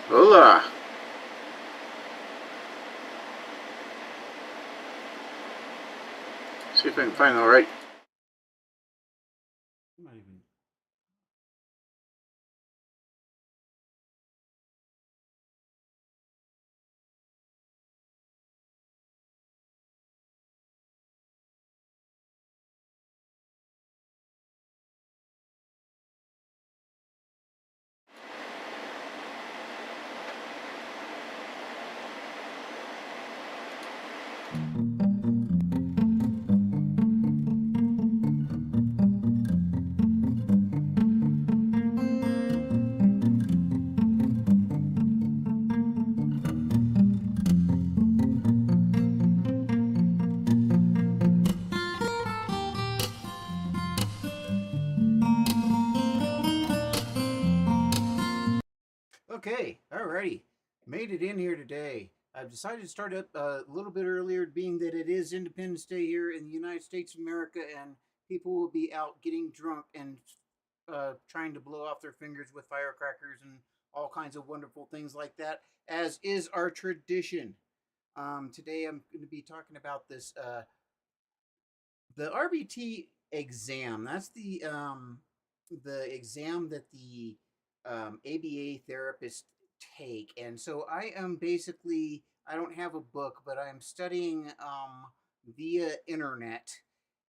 Hola. See if I can find the right. Not even. Okay, alrighty. Made it in here today. I've decided to start up a little bit earlier, being that it is Independence Day here in the United States of America, and people will be out getting drunk and trying to blow off their fingers with firecrackers and all kinds of wonderful things like that, as is our tradition. Today I'm going to be talking about this the RBT exam. That's the exam that the ABA therapists take, and so I am basically, I don't have a book, but I'm studying via internet,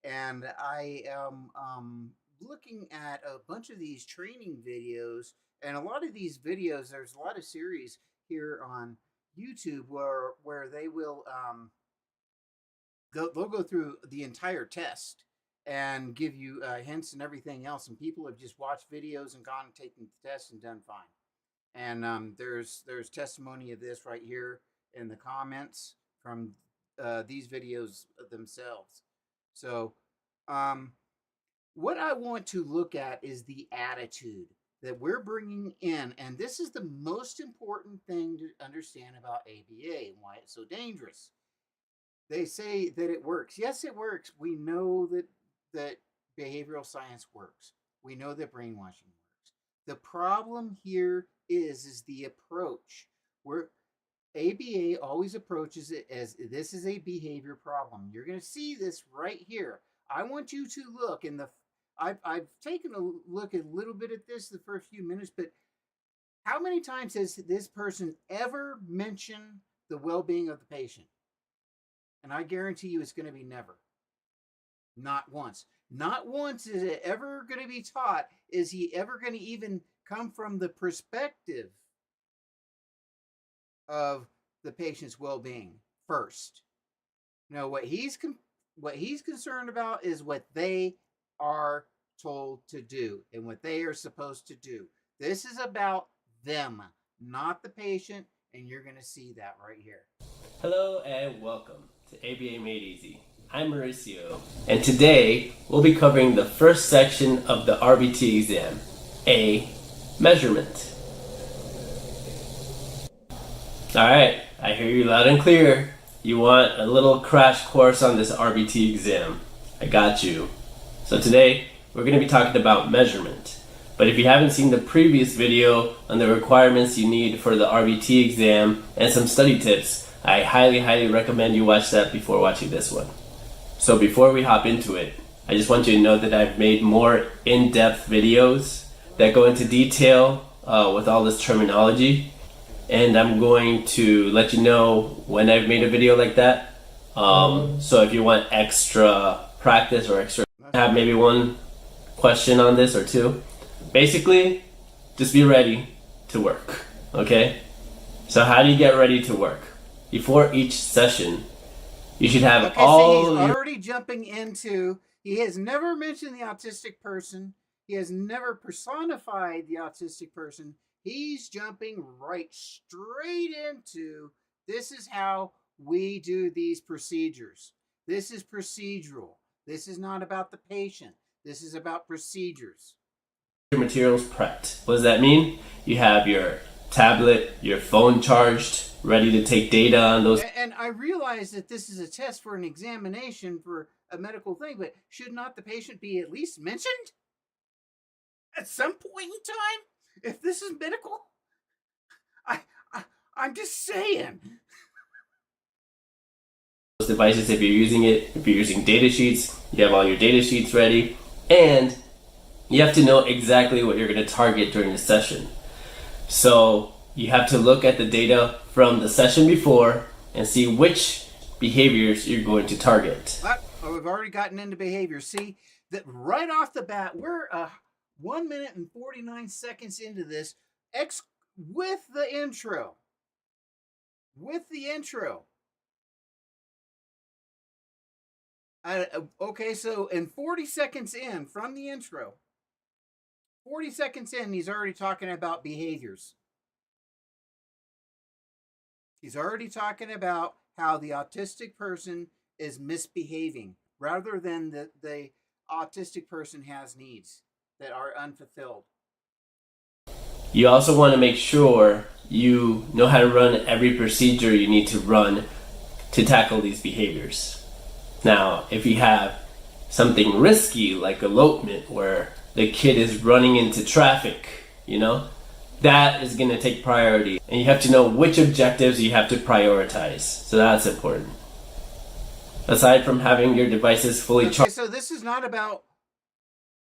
and I am looking at a bunch of these training videos, and a lot of these videos. There's a lot of series here on YouTube where they will they'll go through the entire test and give you hints and everything else. And people have just watched videos and gone and taken the test and done fine. And there's testimony of this right here in the comments from these videos themselves. So what I want to look at is the attitude that we're bringing in, and this is the most important thing to understand about ABA and why it's so dangerous. They say that it works. Yes, it works. We know that behavioral science works. We know that brainwashing works. The problem here is the approach. Where ABA always approaches it as this is a behavior problem. You're going to see this right here. I want you to look in the. I've taken a look a little bit at this the first few minutes, but how many times has this person ever mentioned the well-being of the patient? And I guarantee you it's going to be never. Not once. Not once is it ever going to be taught. Is he ever going to even come from the perspective of the patient's well-being first? No, what he's concerned about is what they are told to do and what they are supposed to do. This is about them, not the patient, and you're going to see that right here. Hello and welcome to ABA Made Easy. I'm Mauricio, and today we'll be covering the first section of the RBT exam, A, measurement. Alright, I hear you loud and clear. You want a little crash course on this RBT exam. I got you. So today, we're going to be talking about measurement. But if you haven't seen the previous video on the requirements you need for the RBT exam and some study tips, I highly recommend you watch that before watching this one. So before we hop into it, I just want you to know that I've made more in-depth videos that go into detail with all this terminology. And I'm going to let you know when I've made a video like that. So if you want extra practice or extra, have maybe one question on this or two. Basically, just be ready to work, okay? So how do you get ready to work? Before each session, you should have Okay, all so he's your... already jumping into, he has never mentioned the autistic person. He has never personified the autistic person. He's jumping right straight into, this is how we do these procedures. This is procedural. This is not about the patient. This is about procedures. materials prepped. What does that mean? You have your tablet, your phone charged, ready to take data on those. And I realize that this is a test for an examination for a medical thing, but should not the patient be at least mentioned at some point in time? If this is medical, I, I'm just saying. Those devices, if you're using it, if you're using data sheets, you have all your data sheets ready, and you have to know exactly what you're going to target during the session. So you have to look at the data from the session before and see which behaviors you're going to target. We've already gotten into behavior. See that right off the bat, we're 1 minute and 49 seconds into this, with the intro. With the intro. Okay, so in 40 seconds in from the intro, 40 seconds in, he's already talking about behaviors. He's already talking about how the autistic person is misbehaving rather than the autistic person has needs that are unfulfilled. You also want to make sure you know how to run every procedure you need to run to tackle these behaviors. Now, if you have something risky like elopement where the kid is running into traffic, that is going to take priority. And you have to know which objectives you have to prioritize. So that's important. Aside from having your devices fully charged. So this is not about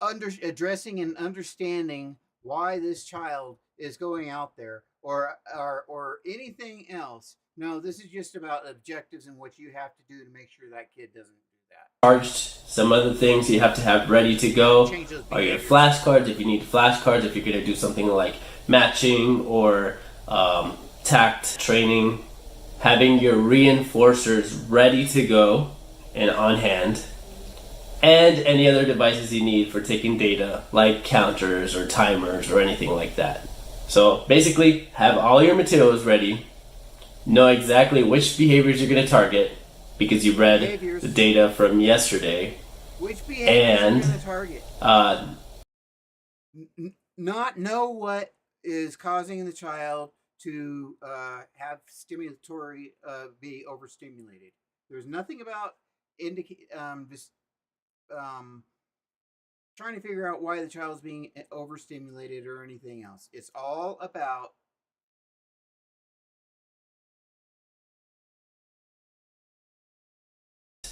addressing and understanding why this child is going out there or anything else. No, this is just about objectives and what you have to do to make sure that kid doesn't do that. Charged. Some other things you have to have ready to go are your flashcards. If you need flashcards, if you're going to do something like matching or tact training, having your reinforcers ready to go and on hand, and any other devices you need for taking data like counters or timers or anything like that. So basically, have all your materials ready, know exactly which behaviors you're going to target because you read the data from yesterday. Which behaviors and you're going to target. Not know what is causing the child to have stimulatory be overstimulated. There's nothing about trying to figure out why the child is being overstimulated or anything else. It's all about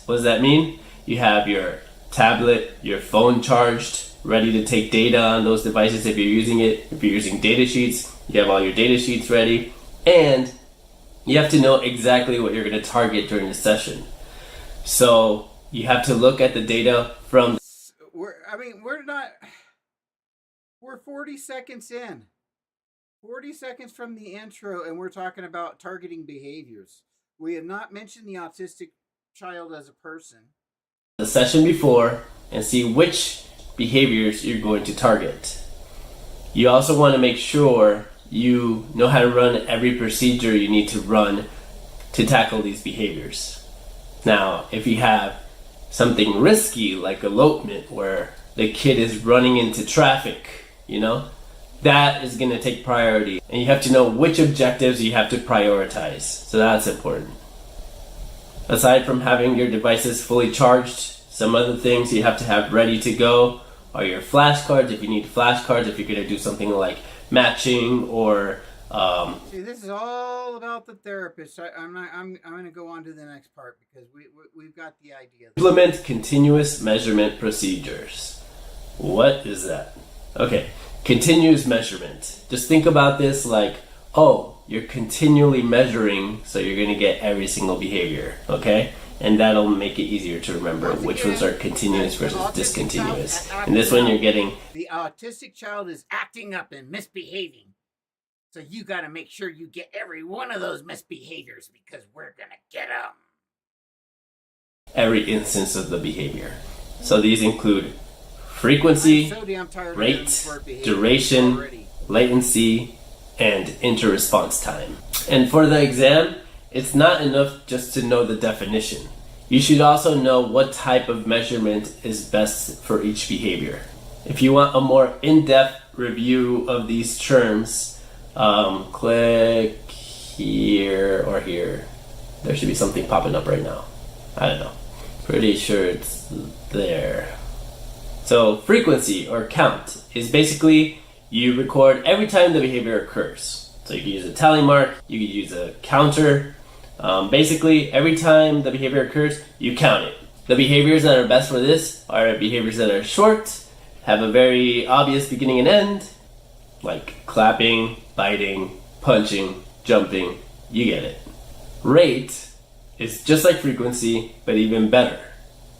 what does that mean? You have your tablet, your phone charged, ready to take data on those devices if you're using it. If you're using data sheets, you have all your data sheets ready, and you have to know exactly what you're going to target during the session. So you have to look at the data from. We're 40 seconds in. 40 seconds from the intro, and we're talking about targeting behaviors. We have not mentioned the autistic child as a person. The session before and see which behaviors you're going to target. You also want to make sure you know how to run every procedure you need to run to tackle these behaviors. Now, if you have something risky like elopement where the kid is running into traffic, that is going to take priority. And you have to know which objectives you have to prioritize. So that's important. Aside from having your devices fully charged, some other things you have to have ready to go are your flashcards. If you need flashcards, if you're going to do something like matching or See, this is all about the therapist. I'm going to go on to the next part because we've got the idea. Implement continuous measurement procedures. What is that? Okay, continuous measurement. Just think about this like, you're continually measuring, so you're going to get every single behavior, okay? And that'll make it easier to remember which ones are continuous versus discontinuous. And this one you're getting. The autistic child is acting up and misbehaving. So you got to make sure you get every one of those misbehaviors because we're going to get them. Every instance of the behavior. So these include frequency, rate, duration, latency, and interresponse time. And for the exam, it's not enough just to know the definition. You should also know what type of measurement is best for each behavior. If you want a more in-depth review of these terms, click here or here. There should be something popping up right now. I don't know. Pretty sure it's there. So frequency or count is basically you record every time the behavior occurs. So you can use a tally mark, you can use a counter. Basically, every time the behavior occurs, you count it. The behaviors that are best for this are behaviors that are short, have a very obvious beginning and end, like clapping, biting, punching, jumping. You get it. Rate is just like frequency, but even better.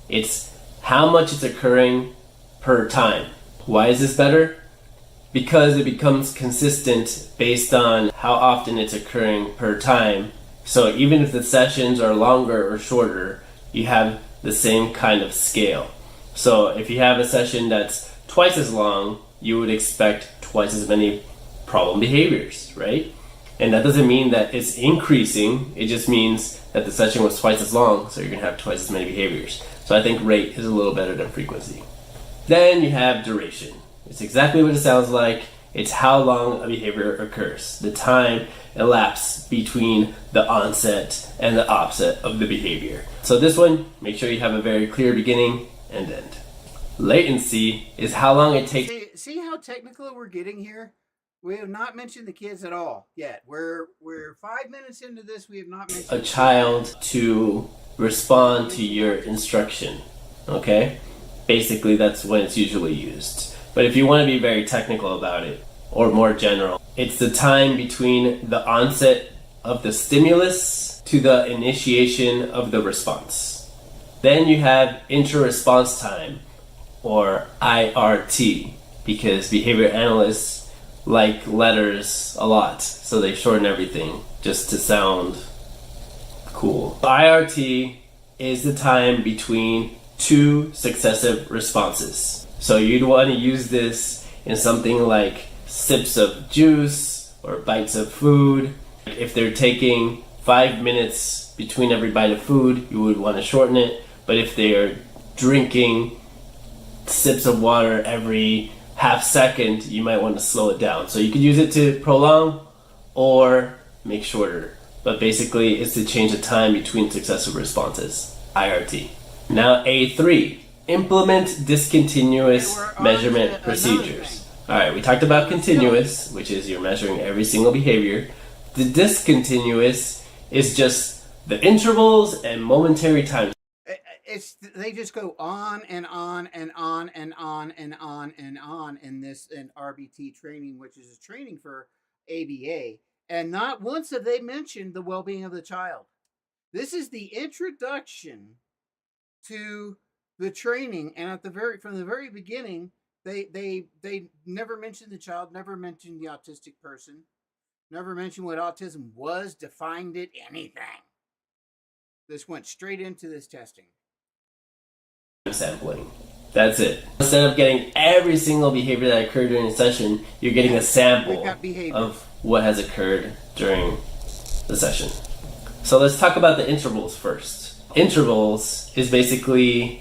It's how much it's occurring per time. Why is this better? Because it becomes consistent based on how often it's occurring per time. So even if the sessions are longer or shorter, you have the same kind of scale. So if you have a session that's twice as long, you would expect twice as many problem behaviors, right? And that doesn't mean that it's increasing, it just means that the session was twice as long, so you're gonna have twice as many behaviors. So I think rate is a little better than frequency. Then you have duration. It's exactly what it sounds like. It's how long a behavior occurs, the time elapsed between the onset and the offset of the behavior. So this one, make sure you have a very clear beginning and end. Latency is how long it takes. See how technical we're getting here? We have not mentioned the kids at all yet. We're 5 minutes into this. We have not mentioned a child to respond to your instruction. Okay? Basically, that's when it's usually used. But if you want to be very technical about it, or more general, it's the time between the onset of the stimulus to the initiation of the response. Then you have inter-response time, or IRT, because behavior analysts like letters a lot, so they shorten everything just to sound cool. IRT is the time between two successive responses. So you'd want to use this in something like sips of juice or bites of food. If they're taking 5 minutes between every bite of food, you would want to shorten it. But if they are drinking sips of water every half second, you might want to slow it down. So you could use it to prolong or make shorter. But basically, it's to change the time between successive responses. IRT. Now A3. Implement discontinuous measurement procedures. Alright, we talked about continuous, which is you're measuring every single behavior. The discontinuous is just the intervals and momentary time. They just go on and on and on and on and on and on in RBT training, which is a training for ABA. And not once have they mentioned the well-being of the child. This is the introduction to the training, and from the very beginning, they never mentioned the child, never mentioned the autistic person, never mentioned what autism was, defined it, anything. This went straight into this testing. Sampling. That's it. Instead of getting every single behavior that occurred during the session, you're getting a sample of what has occurred during the session. So let's talk about the intervals first. Intervals is basically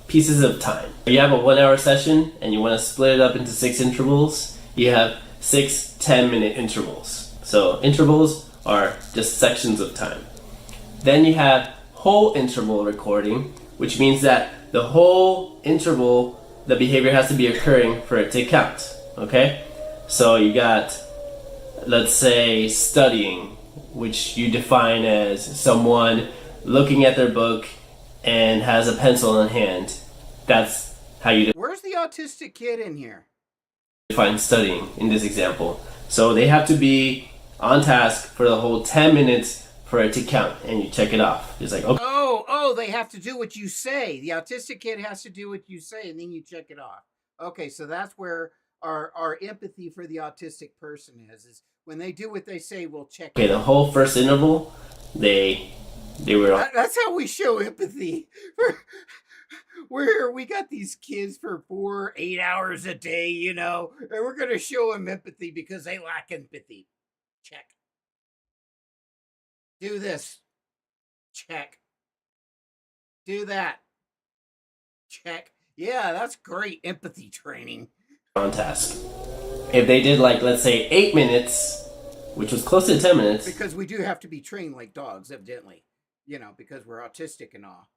pieces of time. You have a 1 hour session and you want to split it up into 6 intervals. You have 6 10-minute intervals. So intervals are just sections of time. Then you have whole interval recording, which means that the whole interval, the behavior has to be occurring for it to count. Okay? So you got, let's say, studying, which you define as someone looking at their book and has a pencil in hand. That's how you Where's the autistic kid in here? Define studying in this example. So they have to be on task for the whole 10 minutes for it to count, and you check it off. It's like, okay. Oh, they have to do what you say. The autistic kid has to do what you say, and then you check it off. Okay, so that's where our empathy for the autistic person is when they do what they say, we'll check it. Okay, the whole first interval, they were. That's how we show empathy. Where we got these kids for 4-8 hours a day, and we're gonna show them empathy because they lack empathy. Check. Do this. Check. Do that. Check. Yeah, that's great empathy training. On task. If they did, like, let's say 8 minutes, which was close to 10 minutes. Because we do have to be trained like dogs, evidently. Because we're autistic and all.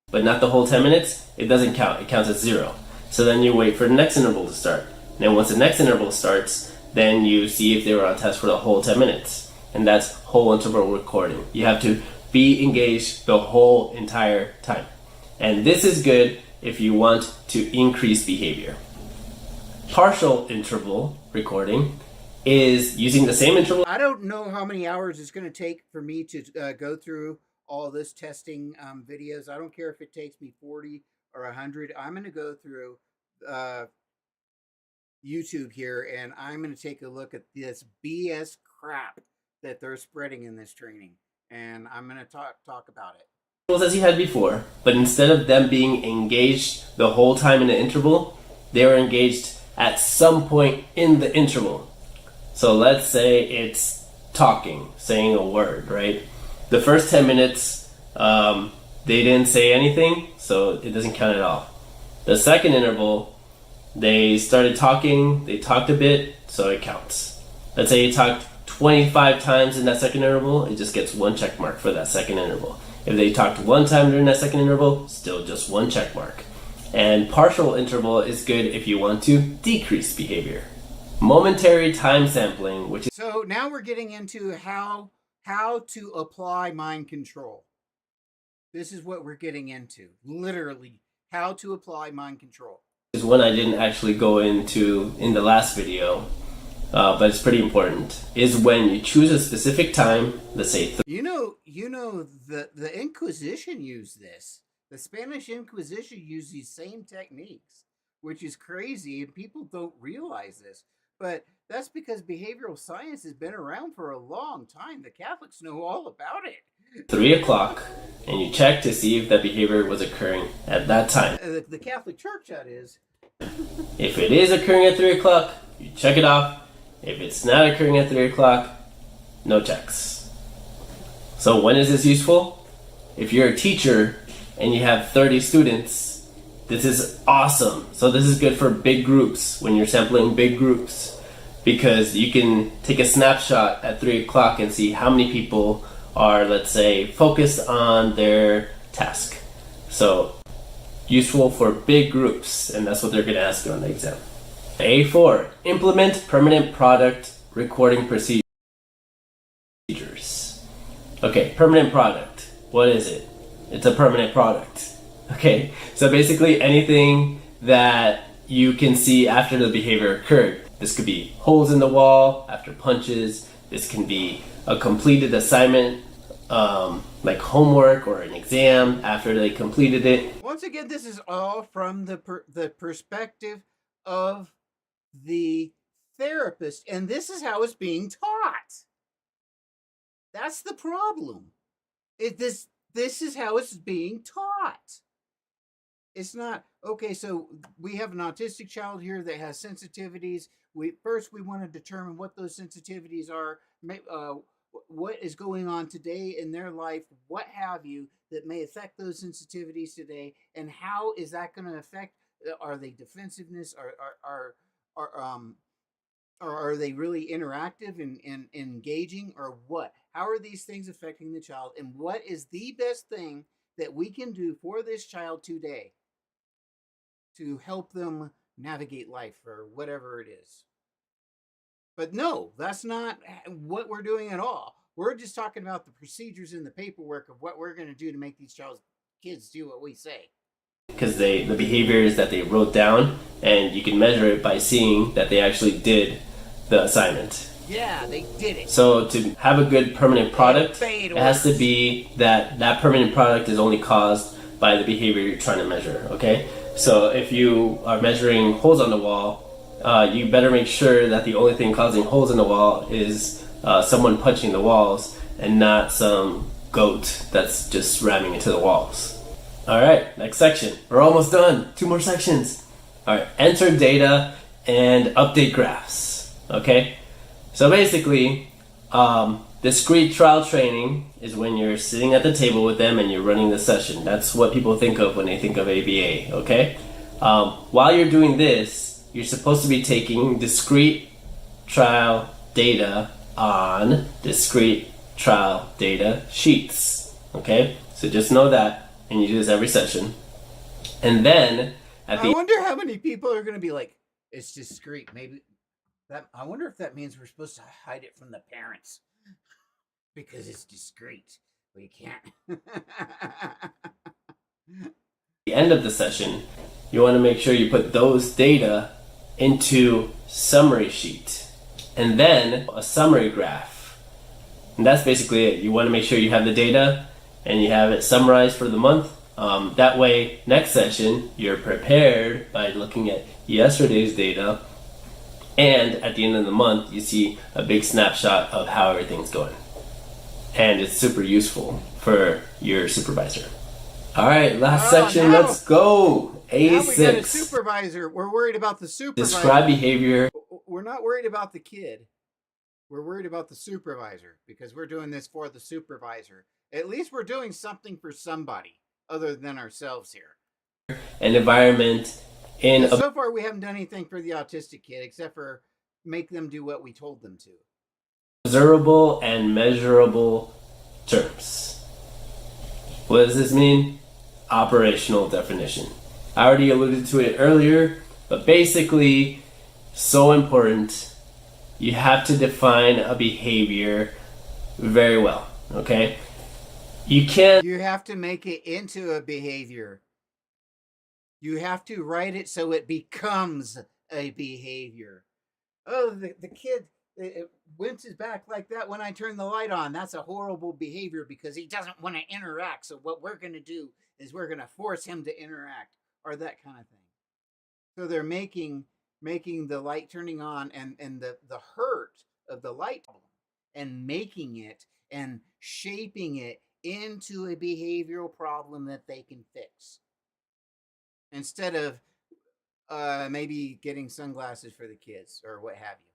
But not the whole 10 minutes, it doesn't count. It counts as 0. So then you wait for the next interval to start. And then once the next interval starts, Then you see if they were on task for the whole 10 minutes. And that's whole interval recording. You have to be engaged the whole entire time. And this is good if you want to increase behavior. Partial interval recording is using the same interval. I don't know how many hours it's going to take for me to go through all this testing videos. I don't care if it takes me 40 or 100. I'm going to go through YouTube here, and I'm going to take a look at this BS crap that they're spreading in this training, and I'm going to talk about it. As you had before, but instead of them being engaged the whole time in the interval, they were engaged at some point in the interval. So let's say it's talking, saying a word, right? The first 10 minutes, they didn't say anything, so it doesn't count at all. The second interval, they started talking, they talked a bit, so it counts. Let's say you talked 25 times in that second interval, it just gets one check mark for that second interval. If they talked one time during that second interval, still just one check mark. And partial interval is good if you want to decrease behavior. Momentary time sampling, which is... So now we're getting into how to apply mind control. This is what we're getting into. Literally, how to apply mind control. Is one I didn't actually go into in the last video, but it's pretty important, is when you choose a specific time, let's say... You know, the Inquisition used this. The Spanish Inquisition used these same techniques, which is crazy, and people don't realize this. But that's because behavioral science has been around for a long time. The Catholics know all about it. 3 o'clock, and you check to see if that behavior was occurring at that time. The Catholic Church, that is. If it is occurring at 3 o'clock, you check it off. If it's not occurring at 3 o'clock, no checks. So when is this useful? If you're a teacher and you have 30 students, this is awesome. So this is good for big groups when you're sampling big groups, because you can take a snapshot at 3 o'clock and see how many people are, let's say, focused on their task. So useful for big groups, and that's what they're going to ask you on the exam. A4, implement permanent product recording procedures. Okay, permanent product. What is it? It's a permanent product. Okay, so basically anything that you can see after the behavior occurred. This could be holes in the wall after punches. This can be a completed assignment, like homework or an exam after they completed it. Once again, this is all from the perspective of the therapist, and this is how it's being taught. That's the problem. This is how it's being taught. It's not, okay, so we have an autistic child here that has sensitivities. We want to determine what those sensitivities are, what is going on today in their life, what have you, that may affect those sensitivities today, and how is that going to affect, are they defensiveness, are they really interactive and engaging, or what? How are these things affecting the child, and what is the best thing that we can do for this child today to help them navigate life or whatever it is? But no, that's not what we're doing at all. We're just talking about the procedures and the paperwork of what we're going to do to make these kids do what we say. Because the behaviors that they wrote down, and you can measure it by seeing that they actually did the assignment. Yeah, they did it. So to have a good permanent product, it has to be that permanent product is only caused by the behavior you're trying to measure, okay? So if you are measuring holes on the wall, you better make sure that the only thing causing holes in the wall is someone punching the walls, and not some goat that's just ramming into the walls. Alright, next section. We're almost done. 2 more sections. Alright, enter data and update graphs. Okay? So basically, discrete trial training is when you're sitting at the table with them and you're running the session. That's what people think of when they think of ABA, okay? While you're doing this, you're supposed to be taking discrete trial data on discrete trial data sheets, okay? So just know that, and you do this every session. And then, I wonder how many people are going to be like, it's discrete. Maybe That I wonder if that means we're supposed to hide it from the parents because it's discreet. We can't. The end of the session, you want to make sure you put those data into summary sheet and then a summary graph. And that's basically it. You want to make sure you have the data and you have it summarized for the month. That way, next session, you're prepared by looking at yesterday's data, and at the end of the month, you see a big snapshot of how everything's going. And it's super useful for your supervisor. All right, last section, let's go. A6. Now we got a supervisor. We're worried about the supervisor. Describe behavior. We're not worried about the kid. We're worried about the supervisor because we're doing this for the supervisor. At least we're doing something for somebody other than ourselves here. An environment in so far we haven't done anything for the autistic kid except for make them do what we told them to. Observable and measurable terms. What does this mean? Operational definition. I already alluded to it earlier, but basically, so important. You have to define a behavior very well, okay? You have to make it into a behavior. You have to write it so it becomes a behavior. Oh, the kid winces back like that when I turn the light on. That's a horrible behavior because he doesn't want to interact. So what we're going to do is we're going to force him to interact, or that kind of thing. So they're making the light turning on and the hurt of the light and making it and shaping it into a behavioral problem that they can fix. Instead of maybe getting sunglasses for the kids or what have you.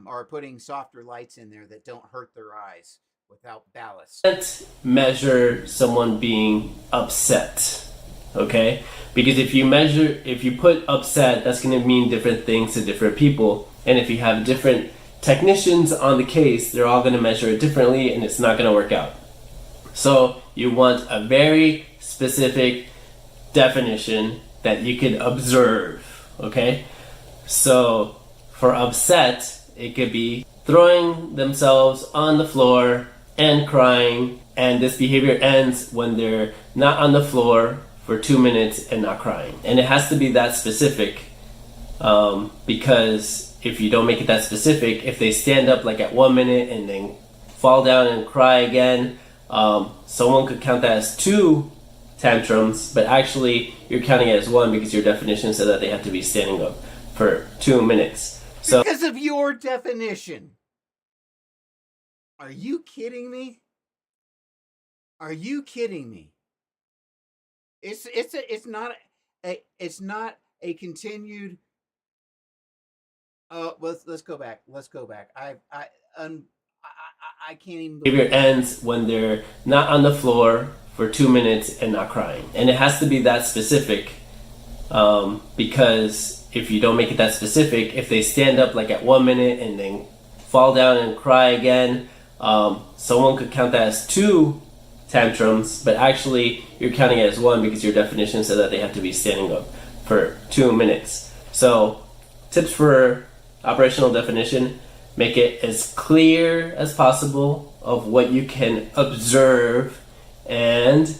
Or putting softer lights in there that don't hurt their eyes without ballast. Can't measure someone being upset, okay? Because if you put upset, that's going to mean different things to different people. And if you have different technicians on the case, they're all going to measure it differently and it's not going to work out. So you want a very specific definition that you can observe, okay? So for upset, it could be throwing themselves on the floor and crying, and this behavior ends when they're not on the floor for 2 minutes and not crying. And it has to be that specific because if you don't make it that specific, if they stand up like at 1 minute and then fall down and cry again, someone could count that as 2 tantrums, but actually you're counting it as 1 because your definition said that they have to be standing up for 2 minutes. So because of your definition. Are you kidding me? Are you kidding me? It's not a continued. Let's go back. I can't even. Behavior ends when they're not on the floor for 2 minutes and not crying, and it has to be that specific because if you don't make it that specific, if they stand up like at 1 minute and then fall down and cry again, someone could count that as 2 tantrums, but actually you're counting it as 1 because your definition said that they have to be standing up for 2 minutes. So tips for operational definition: make it as clear as possible of what you can observe and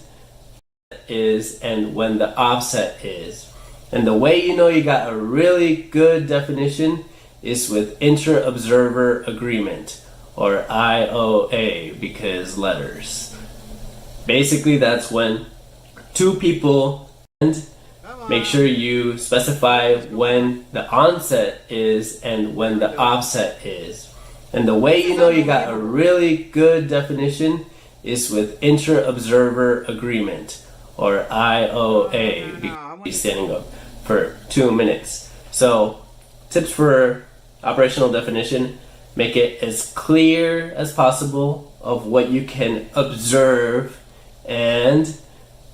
when the offset is. And the way you know you got a really good definition is with inter-observer agreement, or IOA, because letters. Basically, that's when 2 people, and make sure you specify when the onset is and when the offset is. And the way you know you got a really good definition is with inter-observer agreement, or IOA, because standing up for 2 minutes. So tips for operational definition: make it as clear as possible of what you can observe and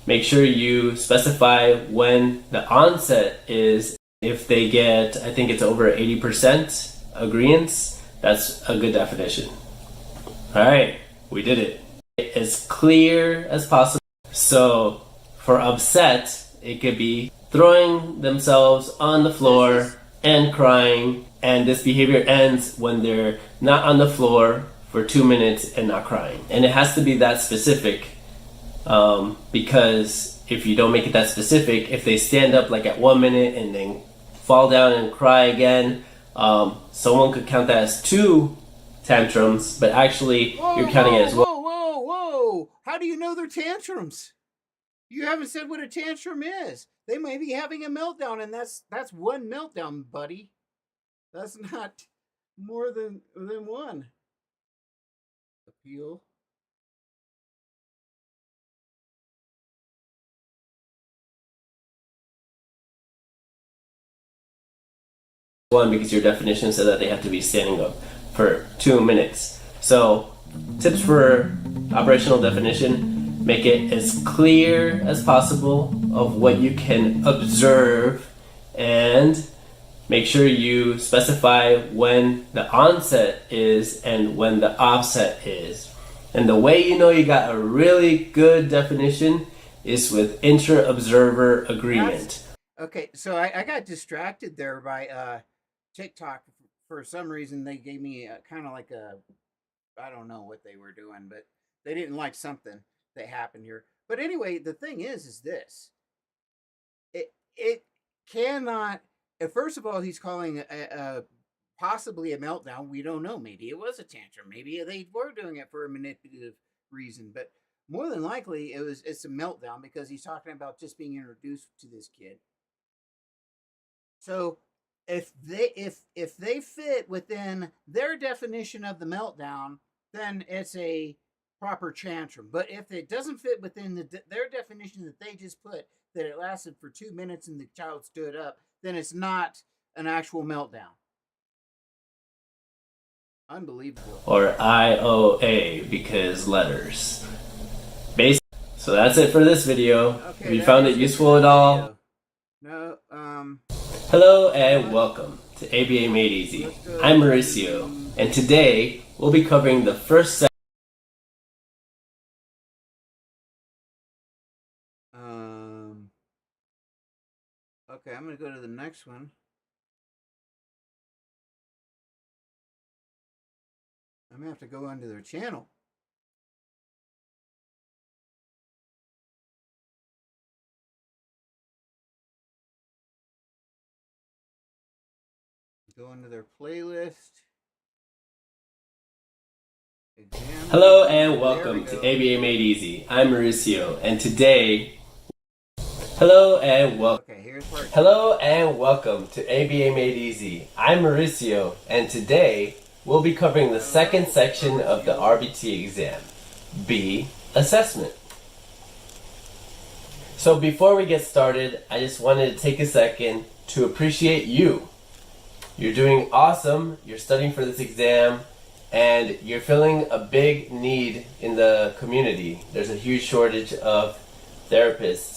make sure you specify when the onset is. If they get, I think it's over 80% agreements, that's a good definition. All right, we did it. As clear as possible. So for upset, it could be throwing themselves on the floor and crying, And this behavior ends when they're not on the floor for 2 minutes and not crying. And it has to be that specific, because if you don't make it that specific, if they stand up like at 1 minute and then fall down and cry again, someone could count that as 2 tantrums, but actually you're counting it as one. Whoa! How do you know they're tantrums? You haven't said what a tantrum is. They may be having a meltdown, and that's one meltdown, buddy. That's not more than one. Appeal. One, because your definition said that they have to be standing up for 2 minutes. So tips for operational definition: make it as clear as possible of what you can observe, and make sure you specify when the onset is and when the offset is. And the way you know you got a really good definition is with inter-observer agreement. Okay, so I got distracted there by TikTok. For some reason, they gave me kind of like a, I don't know what they were doing, but they didn't like something that happened here. But anyway, the thing is this: it cannot. First of all, he's calling a possibly a meltdown. We don't know. Maybe it was a tantrum. Maybe they were doing it for a manipulative reason. But more than likely, it's a meltdown because he's talking about just being introduced to this kid. So if they fit within their definition of the meltdown, then it's a proper tantrum. But if it doesn't fit within their definition that they just put, that it lasted for 2 minutes and the child stood up, then it's not an actual meltdown. Unbelievable. Or IOA, because letters. So that's it for this video. Okay, if you found it useful at all, no. Hello and welcome to ABA Made Easy. I'm Mauricio, and today we'll be covering the first section. Okay, I'm gonna go to the next one. I'm gonna have to go onto their channel. Go into their playlist. Hello and welcome to ABA Made Easy. I'm Mauricio, and today Hello and welcome to ABA Made Easy. I'm Mauricio, and today we'll be covering the second section of the RBT exam, B, assessment. So before we get started, I just wanted to take a second to appreciate you. You're doing awesome, you're studying for this exam, and you're filling a big need in the community. There's a huge shortage of therapists